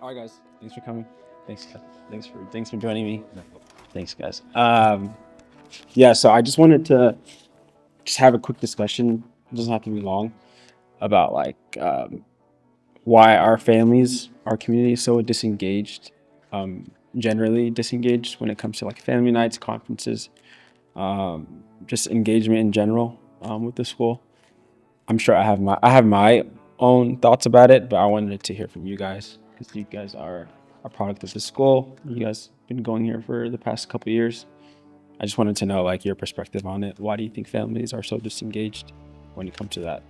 All right, guys. Thanks for coming. Thanks. Thanks for joining me. Thanks, guys. Yeah. So I just wanted to just have a quick discussion. It doesn't have to be long about why our families, our community is so disengaged, generally disengaged when it comes to like family nights, conferences, just engagement in general with the school. I'm sure I have my own thoughts about it, but I wanted to hear from you guys because you guys are a product of the school. You guys been going here for the past couple of years. I just wanted to know like your perspective on it. Why do you think families are so disengaged when it comes to that?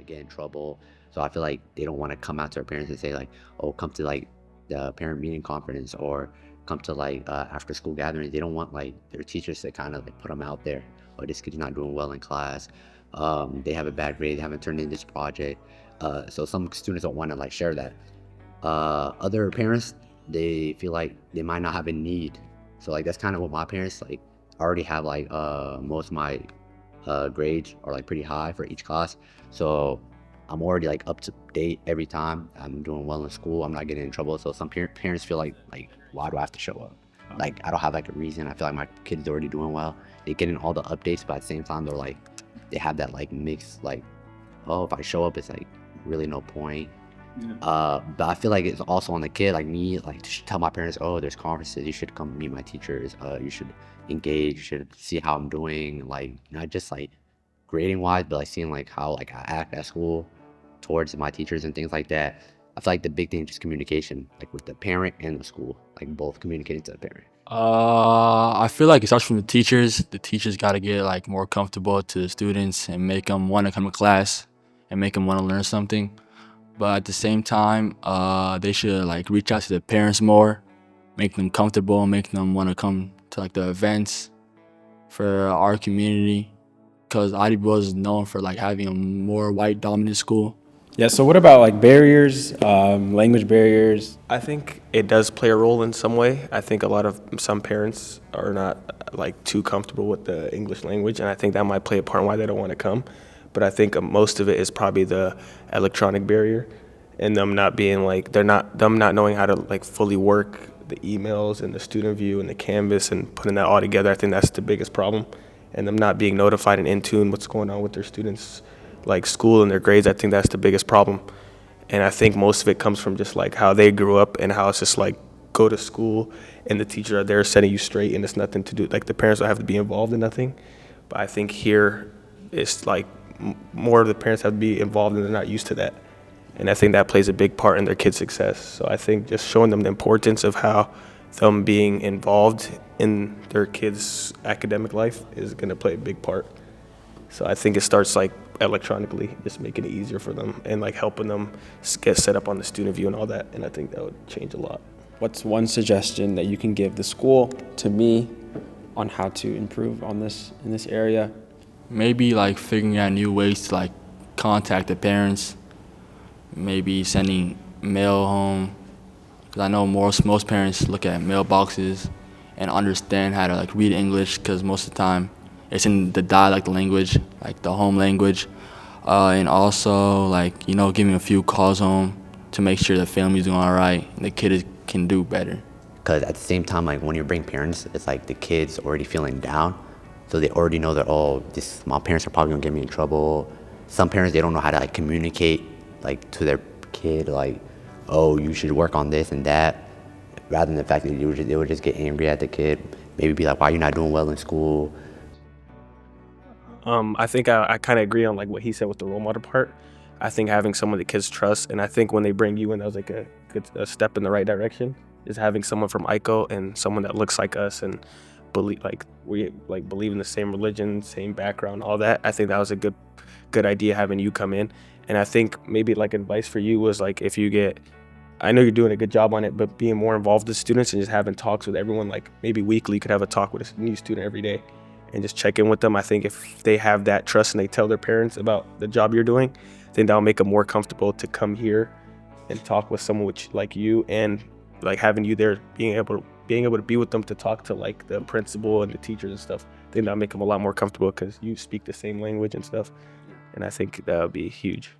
Get in trouble. So I feel like they don't want to come out to their parents and say like, "Oh, come to like the parent meeting conference or come to like after school gatherings." They don't want like their teachers to kind of like put them out there. Oh, this kid's not doing well in class. They have a bad grade. They haven't turned in this project. So some students don't want to like share that. Other parents, they feel like they might not have a need. So like that's kind of what my parents like. I already have like most of my grades are like pretty high for each class. So I'm already like up to date every time. I'm doing well in school. I'm not getting in trouble. So some parents feel like why do I have to show up? Like I don't have like a reason. I feel like my kid's already doing well. They're getting all the updates, but at the same time they're like they have that like mix like, oh, if I show up it's like really no point. Yeah. But I feel like it's also on the kid, like me, like to tell my parents, oh, there's conferences, you should come meet my teachers, you should engage, you should see how I'm doing, like not just like grading wise, but like seeing like how like I act at school towards my teachers and things like that. I feel like the big thing is just communication, like with the parent and the school, like both communicating to the parent. I feel like it starts from the teachers. The teachers got to get like more comfortable to the students and make them want to come to class and make them want to learn something. But at the same time, they should like reach out to the parents more, make them comfortable, make them want to come to like the events for our community. Cause Adibro is known for like having a more white dominant school. Yeah. So what about like barriers, language barriers? I think it does play a role in some way. I think a lot of some parents are not like too comfortable with the English language, and I think that might play a part in why they don't want to come. But I think most of it is probably the electronic barrier, and them not being like them not knowing how to like fully work the emails and the student view and the Canvas and putting that all together. I think that's the biggest problem, and them not being notified and in tune what's going on with their students, like school and their grades. I think that's the biggest problem. And I think most of it comes from just like how they grew up and how it's just like go to school and the teachers are there setting you straight and it's nothing to do, like the parents don't have to be involved in nothing. But I think here it's like more of the parents have to be involved and they're not used to that. And I think that plays a big part in their kids' success. So I think just showing them the importance of how them being involved in their kids' academic life is going to play a big part. So I think it starts like electronically, just making it easier for them and like helping them get set up on the student view and all that. And I think that would change a lot. What's one suggestion that you can give the school to me on how to improve on this in this area? Maybe like figuring out new ways to like contact the parents. Maybe sending mail home. Cause I know most parents look at mailboxes and understand how to like read English. Cause most of the time it's in the dialect language, like the home language. And also like, giving a few calls home to make sure the family's doing all right and the can do better. Because at the same time, like when you bring parents, it's like the kids already feeling down. So they already know that, oh, my parents are probably gonna get me in trouble. Some parents, they don't know how to like communicate like to their kid, like, oh, you should work on this and that. Rather than the fact that they would just get angry at the kid. Maybe be like, why are you not doing well in school? I think I kind of agree on like what he said with the role model part. I think having someone the kids trust, and I think when they bring you in, that was like a good step in the right direction. Is having someone from ICO and someone that looks like us and believe like we like believe in the same religion, same background, all that. I think that was a good idea having you come in. And I think maybe like advice for you was like if you get, I know you're doing a good job on it, but being more involved with students and just having talks with everyone, like maybe weekly, you could have a talk with a new student every day and just check in with them. I think if they have that trust and they tell their parents about the job you're doing, then that'll make them more comfortable to come here and talk with someone like you, and like having you there, being able to be with them to talk to like the principal and the teachers and stuff. I think that'll make them a lot more comfortable because you speak the same language and stuff. And I think that would be huge.